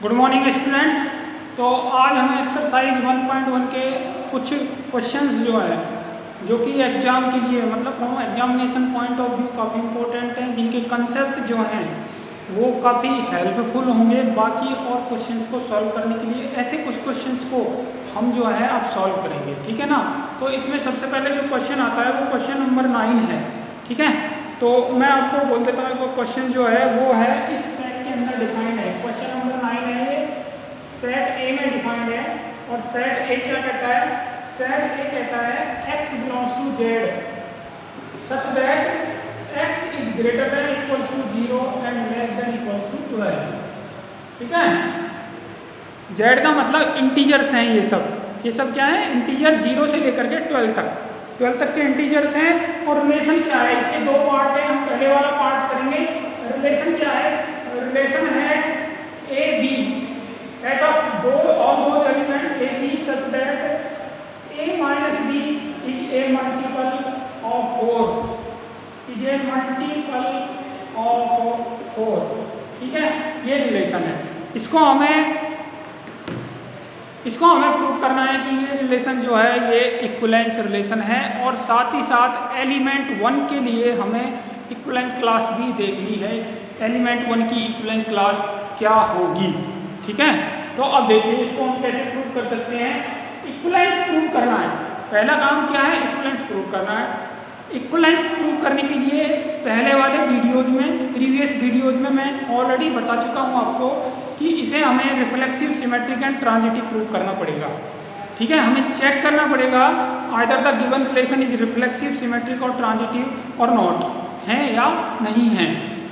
Good morning students. तो आज हम एक्सरसाइज 1.1 के कुछ क्वेश्चंस जो है जो कि एग्जाम के लिए मतलब from examination point of view काफ़ी इंपॉर्टेंट हैं, जिनके कंसेप्ट जो हैं वो काफ़ी हेल्पफुल होंगे बाकी और क्वेश्चंस को सॉल्व करने के लिए। ऐसे कुछ क्वेश्चंस को हम जो है अब सॉल्व करेंगे, ठीक है ना। तो इसमें सबसे पहले जो क्वेश्चन आता है वो क्वेश्चन नंबर 9 है, ठीक है। तो मैं आपको बोल देता हूँ वो क्वेश्चन जो है वो है इस सेट के अंदर डिफाइंड है। क्वेश्चन नंबर 9 है, ये सेट ए में डिफाइंड है और सेट ए क्या कहता है, सेट ए कहता है x belongs to z such that x is greater than equals to 0 and less than equals to 12, ठीक है। z का मतलब इंटीजर्स हैं, ये सब क्या है, इंटीजर 0 से लेकर के 12 तक के इंटीजर्स हैं। और रिलेशन क्या है, इसके दो पार्ट हैं, हम पहले वाला पार्ट करेंगे। रिलेशन क्या है, रिलेशन है A B, set of all those element A B such that A minus B is a multiple of 4, is a multiple of 4, ठीक है। ये रिलेशन है, इसको हमें प्रूव करना है कि ये रिलेशन जो है ये इक्विवेलेंस रिलेशन है। और साथ ही साथ एलिमेंट 1 के लिए हमें इक्विवेलेंस क्लास भी देखनी है, एलिमेंट 1 की इक्विवेलेंस क्लास क्या होगी, ठीक है। तो अब देखिए इसको हम कैसे प्रूव कर सकते हैं। इक्विवेलेंस प्रूव करना है, पहला काम क्या है, इक्विवेलेंस प्रूव करना है। इक्विवेलेंस प्रूव करने के लिए पहले वाले वीडियोज़ में, प्रीवियस वीडियोज़ में मैं ऑलरेडी बता चुका हूँ आपको कि इसे हमें reflexive, symmetric and transitive prove करना पड़ेगा, ठीक है। हमें चेक करना पड़ेगा either the given relation is reflexive, symmetric और ट्रांजिटिव और नॉट, है या नहीं है,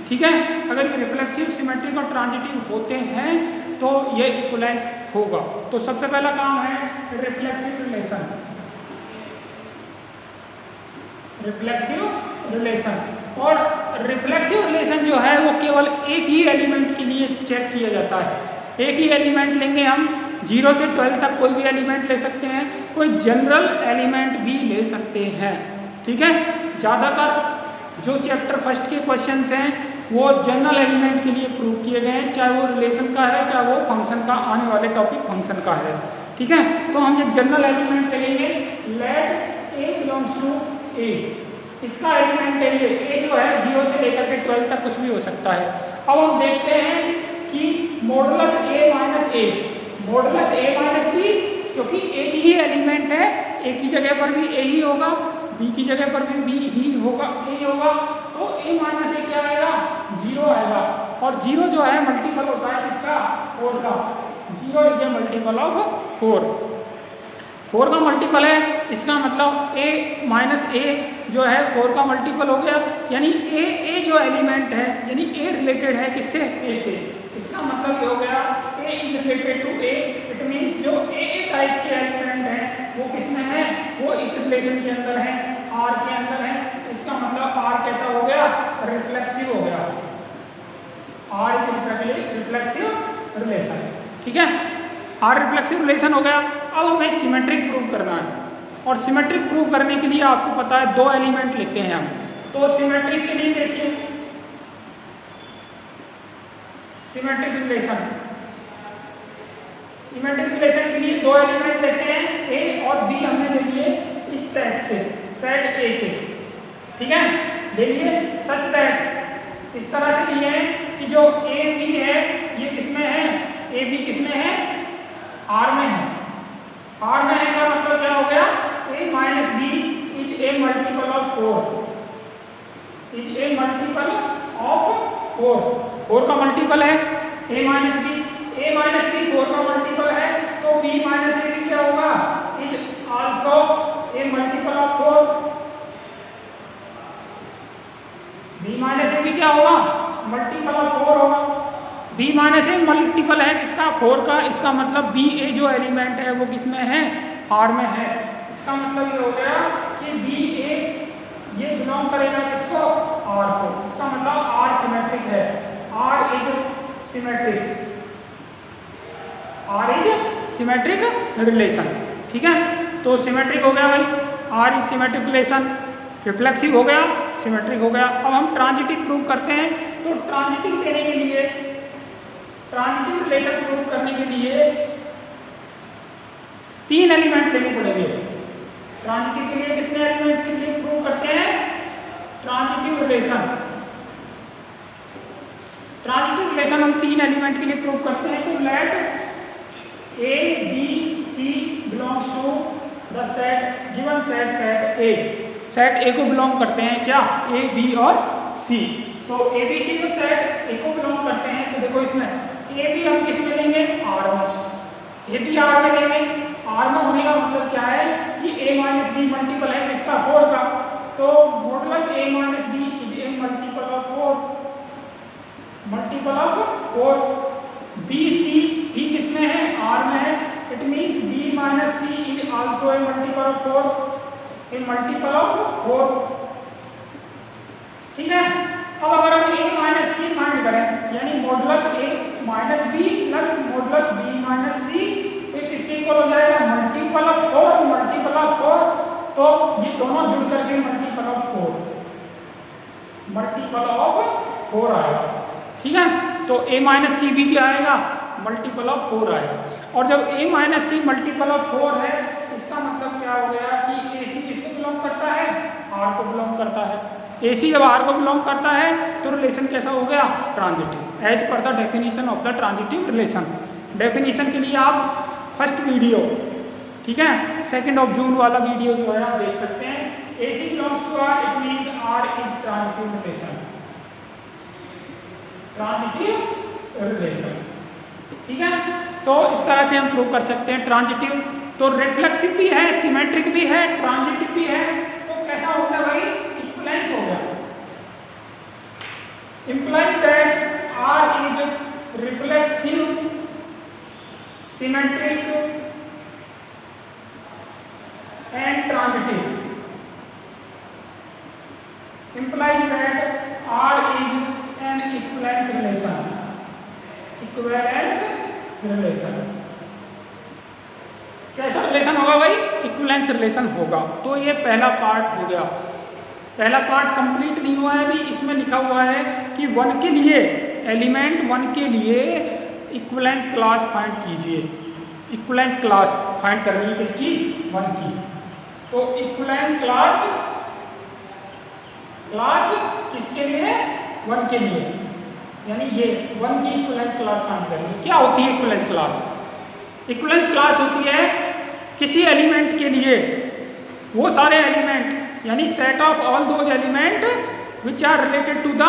ठीक है। अगर ये रिफ्लेक्सिव, सिमेट्रिक और ट्रांजिटिव होते हैं तो ये इक्विवेलेंस होगा। तो सबसे पहला काम है रिफ्लेक्सिव रिलेशन, और रिफ्लेक्सिव रिलेशन जो है वो केवल एक ही एलिमेंट के लिए चेक किया जाता है। एक ही एलिमेंट लेंगे हम, 0 से 12 तक कोई भी एलिमेंट ले सकते हैं, कोई जनरल एलिमेंट भी ले सकते हैं, ठीक है। ज़्यादातर जो चैप्टर फर्स्ट के क्वेश्चंस हैं वो जनरल एलिमेंट के लिए प्रूव किए गए हैं, चाहे वो रिलेशन का है चाहे वो फंक्शन का, आने वाले टॉपिक फंक्शन का है, ठीक है। तो हम जब जनरल एलिमेंट लेंगे, लेट ए बिलोंग्स टू ए, इसका एलिमेंट है ये ए जो है 0 से लेकर के 12 तक कुछ भी हो सकता है। अब हम देखते हैं कि मॉडुलस ए माइनस ए, मॉडुलस ए माइनस बी, क्योंकि एक ही एलिमेंट है, ए की जगह पर भी ए ही होगा, बी की जगह पर भी बी ही होगा, ए होगा, तो ए माइनस ए क्या आएगा, 0 आएगा। और 0 जो है मल्टीपल होता है किसका, 4 का, 0 इज ए मल्टीपल ऑफ 4 का मल्टीपल है, इसका मतलब a माइनस ए जो है 4 का मल्टीपल हो गया, यानी ए जो एलिमेंट है, यानी ए रिलेटेड है किससे, ए से। इसका मतलब ये हो गया a is related to a, it means जो ए टाइप के एलिमेंट हैं वो किसमें है, वो इस रिलेशन के अंदर है, R के अंदर है। इसका मतलब R कैसा हो गया, रिफ्लेक्सिव हो गया, R इज रिफ्लेक्सिव रिलेशन, ठीक है। R रिफ्लेक्सिव रिलेशन हो गया। अब हमें सिमेट्रिक प्रूव करना है, और सिमेट्रिक प्रूव करने के लिए आपको पता है 2 एलिमेंट लेते हैं हम। तो सिमेट्रिक के लिए देखिए, सिमेट्रिक रिलेशन के लिए 2 एलिमेंट लेते हैं, ए और बी हमने ले लिए इस सेट से, सेट ए से, ठीक है, ले लिए सच दैट, इस तरह से लिए कि जो ए बी है ये किसमें है, ए बी किसमें है, R में है। R में है का मतलब क्या हो गया, a minus B is a multiple of 4, is a multiple of 4 का मल्टीपल है a माइनस बी, 4 का मल्टीपल है, तो b माइनस ए भी क्या होगा, is also A multiple of 4, b minus A भी क्या होगा, मल्टीपल ऑफ 4 होगा। b माइनस ए मल्टीपल है किसका, 4 का, इसका मतलब बी ए जो एलिमेंट है वो किसमें है, R में है। इसका मतलब ये हो गया कि बी ए ये बिलोंग करेगा किसको, R को। इसका मतलब R सिमेट्रिक है, R इज सिमेट्रिक रिलेशन, ठीक है। तो सिमेट्रिक हो गया भाई, R is symmetric relation, reflexive हो गया, सिमेट्रिक हो गया। अब हम ट्रांजिटिव प्रूव करते हैं। तो ट्रांजिटिव देने के लिए ट्रांजिटिव रिलेशन प्रूव करने के लिए 3 एलिमेंट लेने पड़ेंगे। ट्रांजिटिव के लिए कितने एलिमेंट के लिए प्रूव करते हैं ट्रांजिटिव रिलेशन? ट्रांजिटिव रिलेशन हम 3 एलिमेंट के लिए प्रूव करते हैं। तो late A, B, C belongs to the set given set A। Set A को बिलोंग करते हैं क्या? A, B और C। तो A, B, C जो सेट A को बिलोंग करते हैं, तो देखो इसमें A, B हम किस में लेंगे? R में। A, B R में लेंगे। R में होने का मतलब क्या है कि A माइनस B मल्टीपल है इसका 4 का, तो modulus A minus B is a multiple of 4। B, C भी किसमें है? R में है। It means B minus C is also A multiple of 4। ठीक है। अब अगर हम A माइनस C फाइंड करें, यानी modulus A minus B plus modulus B minus C, तो किसके इक्वल हो जाएगा? Multiple of 4। तो ये दोनों जुड़ करके मल्टीपल ऑफ 4 आएगा। ठीक है। तो A माइनस C भी क्या आएगा? मल्टीपल ऑफ 4 आएगा। और जब A minus C multiple of 4 है, इसका मतलब क्या हो गया कि AC किसको बिलोंग करता है? R को बिलोंग करता है। AC जब R को बिलोंग करता है तो रिलेशन कैसा हो गया? Transitive, as per the definition of the transitive relation. Definition के लिए आप फर्स्ट वीडियो, ठीक है, 2 जून वाला वीडियो जो है आप देख सकते हैं। AC belongs to R, it means R is transitive relation. ठीक है। तो इस तरह से हम प्रूव कर सकते हैं ट्रांजिटिव। तो रिफ्लेक्सिव भी है, सिमेट्रिक भी है, ट्रांजिटिव भी है। तो कैसा हो गया भाई? इक्विवेलेंस हो गया। implies that R is reflexive, symmetric and transitive। implies that R is an equivalence relation। कैसा रिलेशन होगा भाई? इक्विवेलेंस रिलेशन होगा। तो ये पहला पार्ट हो गया। पहला पार्ट कंप्लीट नहीं हुआ है अभी। इसमें लिखा हुआ है कि 1 के लिए, एलिमेंट 1 के लिए इक्विवेलेंस क्लास फाइंड कीजिए। इक्विवेलेंस क्लास फाइंड करनी है किसकी? 1 की। तो इक्विवेलेंस क्लास किसके लिए? 1 के लिए, यानी ये 1 की इक्विवेलेंस क्लास फाइंड करनी है। क्या होती है इक्विवेलेंस क्लास? इक्विवेलेंस क्लास होती है किसी एलिमेंट के लिए वो सारे एलिमेंट, यानी set of all those element which are related to the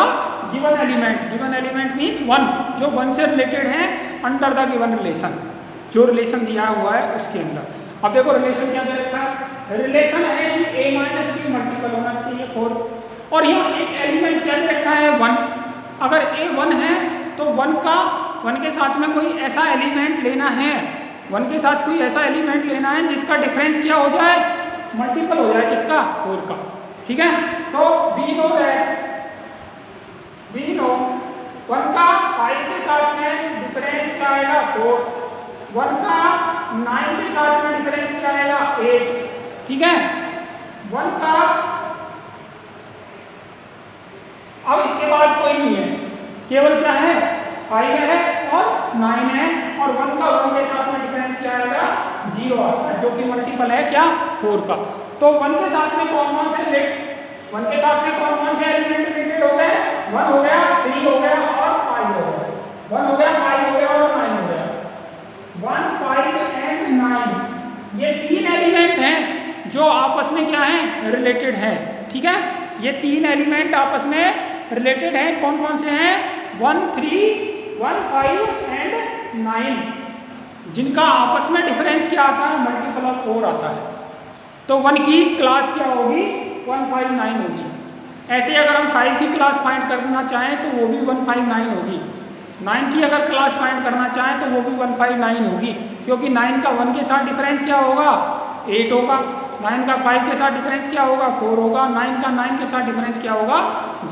given element. Given element means 1, जो 1 से रिलेटेड है अंडर द गिवन रिलेशन, जो रिलेशन दिया हुआ है उसके अंदर। अब देखो रिलेशन क्या दे रखा है? रिलेशन है कि A माइनस B मल्टीपल होना चाहिए 4, और यहाँ एक एलिमेंट क्या दे रखा है? 1। अगर A 1 है तो 1 के साथ में कोई ऐसा एलिमेंट लेना है, 1 के साथ कोई ऐसा एलिमेंट लेना है जिसका डिफरेंस क्या हो जाए? मल्टीपल हो जाए किसका? 4 का। ठीक है। तो वी नो 1 का 5 के साथ में डिफरेंस क्या आएगा? 4। 1 का 9 के साथ में डिफरेंस क्या आएगा? 8। ठीक है। 1 का, अब इसके बाद कोई नहीं है, केवल क्या है? 5 है और 9 है, और 1 का 1 के साथ में डिफरेंस क्या आएगा? 0 आता है, जो कि मल्टीपल है क्या? 4 का। तो 1 के साथ में कौन से रिलेटेड, 1 के साथ में कौन से एलिमेंट रिलेटेड हो गए? 1 हो गया, 3 हो गया और 5 हो गया। 1 हो गया, 5 हो गया और 9 हो गया। 1, 5 एंड 9 ये 3 एलिमेंट हैं जो आपस में क्या है? रिलेटेड है। ठीक है। ये 3 एलिमेंट आपस में रिलेटेड हैं। कौन कौन से हैं? 1, 3, 1, 5 एंड 9, जिनका आपस में डिफरेंस क्या आता है? मल्टीपल ऑफ 4 आता है। तो 1 की क्लास क्या होगी? 1, 5, 9 होगी। ऐसे अगर हम 5 की क्लास फाइंड करना चाहें तो वो भी 1, 5, 9 होगी। 9 की अगर क्लास फाइंड करना चाहें तो वो भी 1, 5, 9 होगी, क्योंकि 9 का 1 के साथ डिफरेंस क्या होगा? 8 होगा। 9 का 5 के साथ डिफरेंस क्या होगा? 4 होगा। 9 का 9 के साथ डिफरेंस क्या होगा?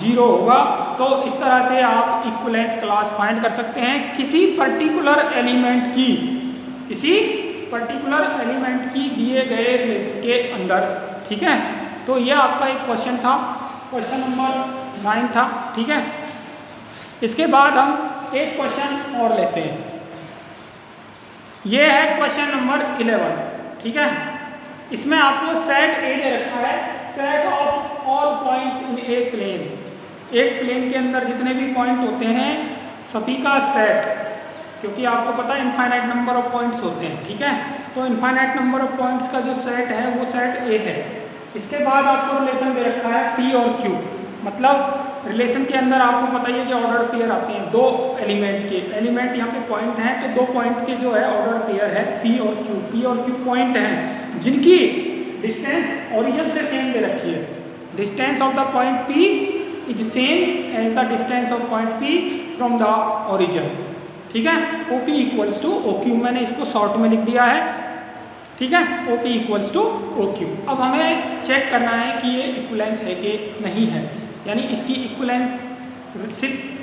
0 होगा। तो इस तरह से आप इक्विवेलेंस क्लास फाइंड कर सकते हैं किसी पर्टिकुलर एलिमेंट की दिए गए रिलेशन के अंदर। ठीक है। तो ये आपका एक क्वेश्चन था, क्वेश्चन नंबर 9 था। ठीक है। इसके बाद हम एक क्वेश्चन और लेते हैं। ये है क्वेश्चन नंबर 11, ठीक है। इसमें आपको सेट ए दे रखा है, set of all points in a plane. एक प्लेन के अंदर जितने भी पॉइंट होते हैं सभी का सेट, क्योंकि आपको पता है इनफाइनाइट नंबर ऑफ पॉइंट्स होते हैं, ठीक है। तो इनफाइनाइट नंबर ऑफ पॉइंट्स का जो सेट है वो सेट ए है। इसके बाद आपको रिलेशन दे रखा है पी और क्यू, मतलब रिलेशन के अंदर आपको पता ही है कि ऑर्डर पेयर आते हैं दो एलिमेंट के। एलिमेंट यहाँ पे पॉइंट हैं, तो दो पॉइंट के जो है ऑर्डर पेयर है पी और क्यू। पी और क्यू पॉइंट हैं जिनकी डिस्टेंस ओरिजिन से सेम दे रखी है। Distance of the point P is same as the distance of point P from the origin, ठीक है। O P equals to O Q, मैंने इसको शॉर्ट में लिख दिया है, ठीक है। O P equals to O Q. अब हमें चेक करना है कि ये इक्विवेलेंस है कि नहीं है, यानी इसकी इक्विवेलेंस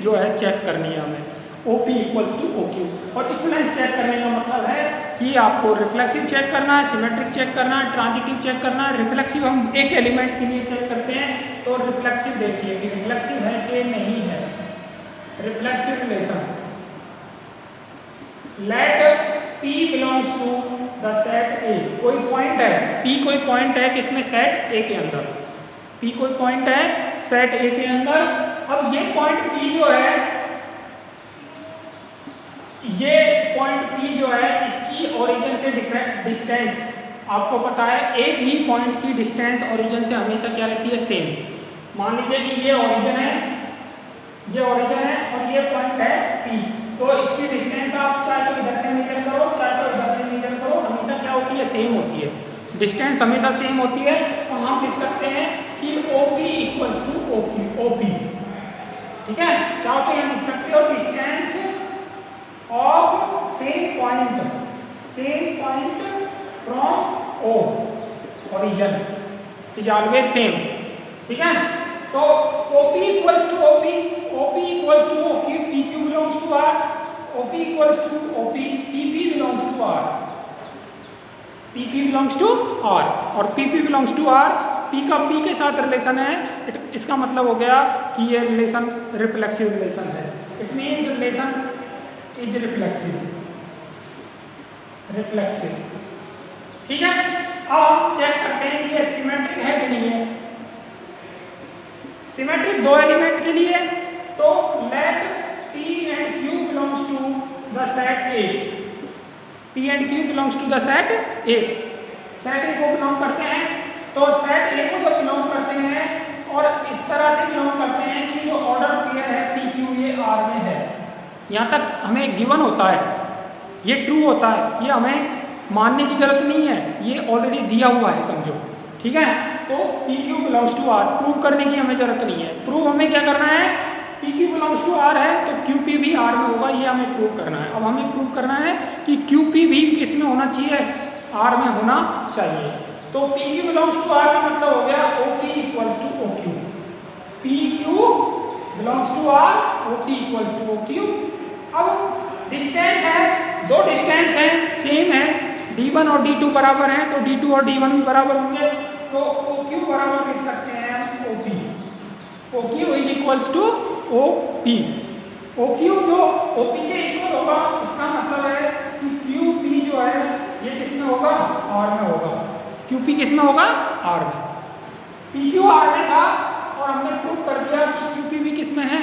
जो है चेक करनी है हमें। O P equals to O Q. और इक्विवेलेंस चेक करने का मतलब है कि आपको रिफ्लेक्सिव चेक करना है, सिमेट्रिक चेक करना है, ट्रांजिटिव चेक करना है। रिफ्लेक्सिव हम एक एलिमेंट के लिए चेक करते हैं, तो रिफ्लेक्सिव देखिए कि रिफ्लेक्सिव है कि नहीं है। Reflexive relation, let P belongs to the set A। कोई पॉइंट है P, कोई पॉइंट है किसमें, सेट A के अंदर। P कोई पॉइंट है सेट A के अंदर। अब ये पॉइंट P जो है, ये पॉइंट P जो है इसकी ओरिजिन से डिस्टेंस आपको पता है, एक ही पॉइंट की डिस्टेंस ओरिजिन से हमेशा क्या रहती है, सेम। मान लीजिए कि ये ओरिजिन है, ये ओरिजिन है और ये पॉइंट है P, तो इसकी डिस्टेंस आप चाहे तो इधर से मेजर करो चाहे तो इधर से मेजर करो, हमेशा क्या होती है, सेम होती है। डिस्टेंस हमेशा सेम होती है। तो हम लिख सकते हैं कि OP इक्वल्स टू OP, ठीक है। चाहो तो ये लिख सकते हो distance of same point from O origin is always same, ठीक है। तो OP equals to OP equals to OQ, PQ belongs to R, OP equals to OP, PP belongs to R, PP belongs to R और PP belongs to R। P का P के साथ relation है, इसका मतलब हो गया कि ये रिलेशन रिफ्लेक्सिव रिलेशन है। It means relation is reflexive, ठीक है। अब हम चेक करते हैं कि ये सिमेट्रिक है कि नहीं है। सिमेट्रिक दो एलिमेंट के लिए, तो late P and Q belongs to the set A। P and Q belongs to the set A। Set A को बिलोंग करते हैं, तो सेट A को जब बिलोंग करते हैं और इस तरह से बिलोंग करते हैं कि जो ऑर्डर पेयर है PQ ये R में है, यहाँ तक हमें गिवन होता है, ये ट्रू होता है, ये हमें मानने की जरूरत नहीं है, ये ऑलरेडी दिया हुआ है समझो, ठीक है। तो PQ belongs to R, prove करने की हमें जरूरत नहीं है। प्रूव हमें क्या करना है, PQ बिलोंग्स टू R है तो QP भी R में होगा, ये हमें प्रूव करना है। अब हमें प्रूव करना है कि QP भी किस में होना चाहिए, R में होना चाहिए। तो PQ बिलोंग्स टू R का मतलब हो गया OP equals to OQ। PQ belongs to R, OP equals to OQ। अब डिस्टेंस है, दो डिस्टेंस है सेम है, D1 और D2 बराबर हैं, तो D2 और D1 भी बराबर होंगे, तो OQ बराबर लिख सकते हैं OP। OQ is equals to OP। OQ जो OP के इक्वल होगा, इसका मतलब है कि QP जो है ये किसमें होगा, R में होगा। QP किसमें होगा, R में। PQ R में था और हमने प्रूव कर दिया कि QP भी किसमें है,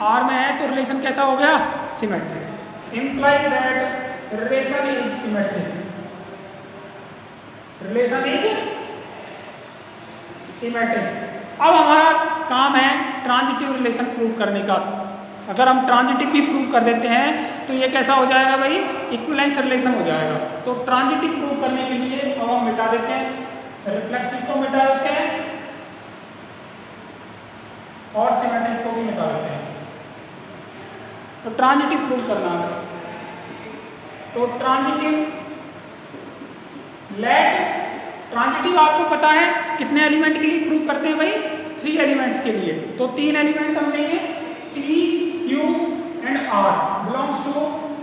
R में है, तो रिलेशन कैसा हो गया, symmetric. Implies that relation is symmetric, relation is symmetric. अब हमारा काम है ट्रांजिटिव रिलेशन प्रूव करने का। अगर हम ट्रांजिटिव भी प्रूव कर देते हैं तो ये कैसा हो जाएगा भाई, इक्विवेलेंस रिलेशन हो जाएगा। तो ट्रांजिटिव प्रूव करने के लिए अब हम मिटा देते हैं, रिफ्लेक्सिव को मिटा देते हैं और सिमेट्रिक को भी मिटा देते हैं। तो ट्रांजिटिव प्रूव करना है, तो ट्रांजिटिव आपको पता है कितने एलिमेंट के लिए प्रूव करते हैं भाई, 3 एलिमेंट्स के लिए। तो 3 एलिमेंट हम लेंगे, P, Q and R belongs to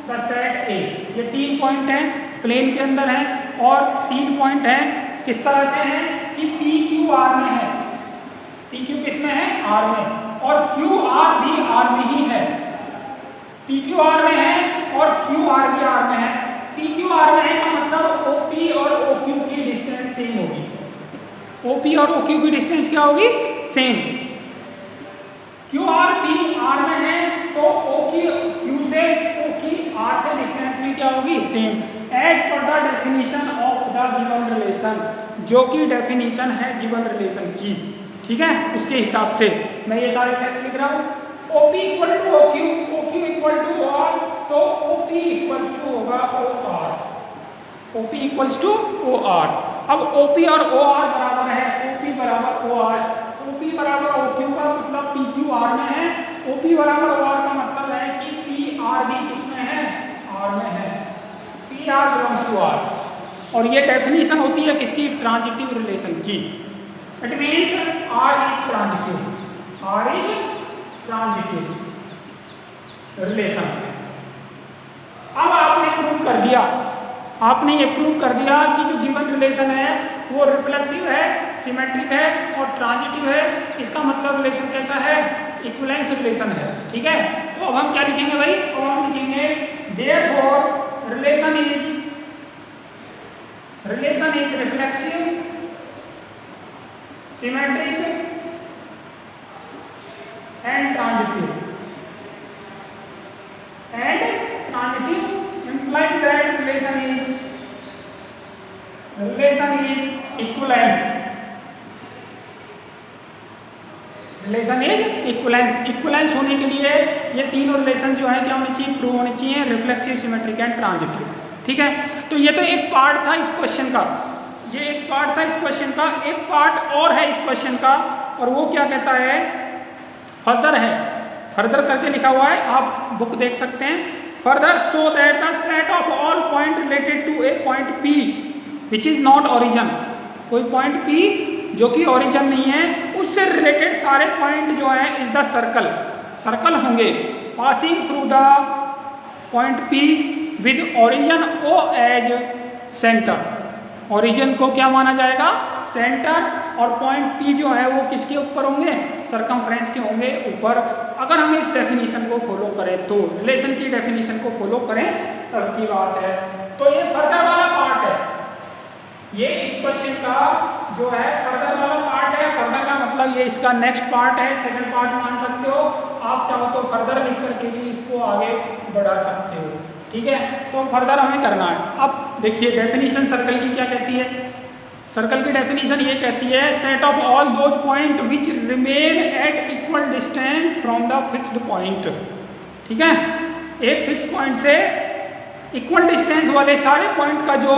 the set A। ये 3 पॉइंट हैं प्लेन के अंदर हैं और 3 पॉइंट हैं किस तरह से हैं कि PQ R में है, PQ किस में है, R में, और QR भी R में ही है। PQR में है और QR भी R में है। PQR में है का मतलब OP और OQ की डिस्टेंस सेम होगी। OP और OQ की डिस्टेंस क्या होगी? सेम। QR P R में है तो OQ से OQ R से डिस्टेंस भी क्या होगी? Same. As per the definition of the given relation, जो कि डेफिनेशन है गिवन रिलेशन की, ठीक है, उसके हिसाब से मैं ये सारे फैक्ट लिख रहा हूँ। OP equal to OQ, OQ equal to OR, तो OP इक्वल्स टू होगा OR, OP equals to OR। अब OP और OR बराबर है, OP बराबर OR, OP बराबर OQ का मतलब PQR में है, OP बराबर OR का मतलब है कि PR भी किसमें है? R में है। PR belongs to R। और ये डेफिनेशन होती है किसकी? ट्रांजिटिव रिलेशन की। It means R is transitive, R is transitive relation. अब आपने प्रूव कर दिया, आपने ये प्रूव कर दिया कि जो गिवन रिलेशन है वो रिफ्लेक्सिव है, सिमेट्रिक है और ट्रांजिटिव है। इसका मतलब रिलेशन कैसा है? इक्विवेलेंस रिलेशन है, ठीक है। तो अब हम क्या लिखेंगे भाई? अब हम लिखेंगे therefore relation is reflexive, symmetric and transitive, implies that relation is equivalence, relation is equivalence होने के लिए ये तीनों रिलेशन जो है क्या होने चाहिए? प्रूव होने चाहिए, रिफ्लेक्सिव, सिमेट्रिक एंड ट्रांजिटिव, ठीक है। तो ये तो एक पार्ट था इस क्वेश्चन का, ये एक पार्ट था इस क्वेश्चन का। एक पार्ट और है इस क्वेश्चन का, और वो क्या कहता है? फर्दर है, फर्दर करके लिखा हुआ है, आप बुक देख सकते हैं। Further show that the set of all point related to a point P which is not origin, कोई पॉइंट P जो कि ओरिजिन नहीं है, उससे रिलेटेड सारे पॉइंट जो है इज द सर्कल होंगे passing through the point P with origin O as centre. Origin को क्या माना जाएगा? सेंटर। और पॉइंट P जो है वो किसके ऊपर होंगे? सरकमफ्रेंस के होंगे ऊपर। अगर हम इस डेफिनेशन को फॉलो करें तो, रिलेशन की डेफिनेशन को फॉलो करें तब की बात है। तो ये फर्दर वाला पार्ट है, ये इस क्वेश्चन का जो है फर्दर वाला पार्ट है। फर्दर का मतलब ये इसका नेक्स्ट पार्ट है, सेकंड पार्ट मान सकते हो। आप चाहो तो फर्दर लिख करके भी इसको आगे बढ़ा सकते हो, ठीक है। तो फर्दर हमें करना है। अब देखिए डेफिनेशन सर्कल की क्या कहती है? सर्कल की डेफिनेशन ये कहती है set of all those point which remain at equal distance from the fixed point, ठीक है। एक फिक्स पॉइंट से इक्वल डिस्टेंस वाले सारे पॉइंट का जो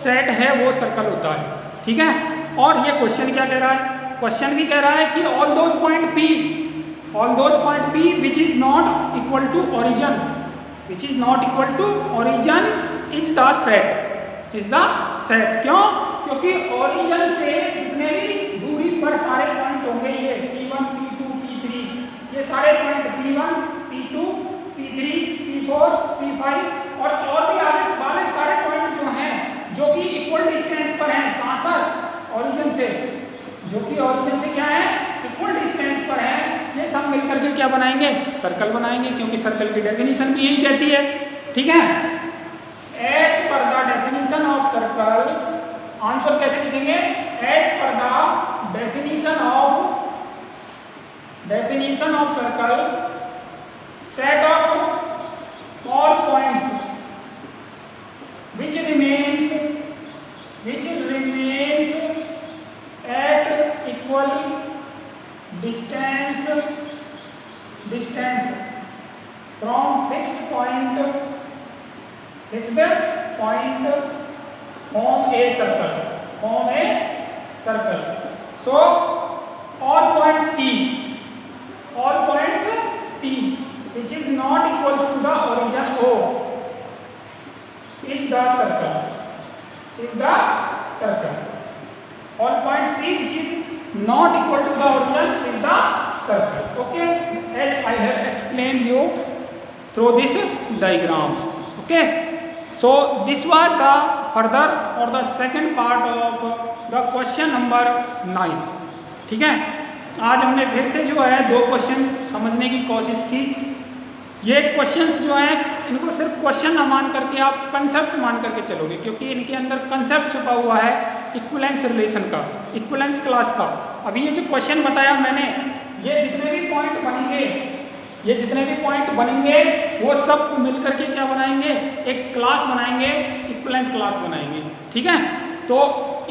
सेट है वो सर्कल होता है, ठीक है। और ये क्वेश्चन क्या कह रहा है? क्वेश्चन भी कह रहा है कि all those point P which is not equal to origin, which is not equal to origin is the set. क्यों? क्योंकि ओरिजिन से जितने भी दूरी पर सारे पॉइंट होंगे, ये P1, P2, P3, ये सारे point P1, P2, P3, P4, P5 और भी आगे वाले सारे पॉइंट जो हैं जो कि इक्वल डिस्टेंस पर हैं, कहाँ से? ओरिजिन से, जो कि ओरिजिन से क्या है? इक्वल डिस्टेंस पर है। ये सब मिलकर के क्या बनाएंगे? सर्कल बनाएंगे, क्योंकि सर्कल की डेफिनेशन भी यही कहती है, ठीक है। As per the definition of circle, answer कैसे लिखेंगे? As per the definition of circle set of all points which remains at equal distance from fixed point form a circle. So all points P which is not equal to the origin O is the circle. All points P which is not equal to the origin is the circle. Okay, as I have explained you through this diagram. Okay, so this was the further or the second part of the question number 9. ठीक है, आज हमने फिर से जो है 2 question समझने की कोशिश की। ये क्वेश्चंस जो हैं इनको सिर्फ क्वेश्चन ना मान करके आप कंसेप्ट मान करके चलोगे, क्योंकि इनके अंदर कंसेप्ट छुपा हुआ है इक्विवेलेंस रिलेशन का, इक्विवेलेंस क्लास का। अभी ये जो क्वेश्चन बताया मैंने, ये जितने भी पॉइंट बनेंगे, ये जितने भी पॉइंट बनेंगे वो सब मिल करके क्या बनाएंगे, एक क्लास बनाएंगे, इक्विवेलेंस क्लास बनाएंगे। ठीक है, तो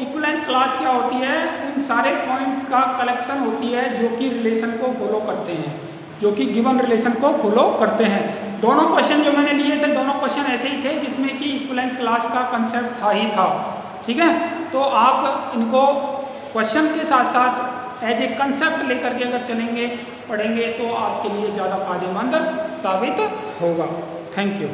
इक्विवेलेंस क्लास क्या होती है, उन सारे पॉइंट्स का कलेक्शन होती है जो कि रिलेशन को फॉलो करते हैं, जो कि गिवन रिलेशन को फॉलो करते हैं। दोनों क्वेश्चन जो मैंने लिए थे, दोनों क्वेश्चन ऐसे ही थे जिसमें कि इक्विवेलेंस क्लास का कंसेप्ट था ही था। ठीक है, तो आप इनको क्वेश्चन के साथ साथ एज ए कंसेप्ट लेकर के अगर चलेंगे, पढ़ेंगे, तो आपके लिए ज़्यादा फायदेमंद साबित होगा। Thank you.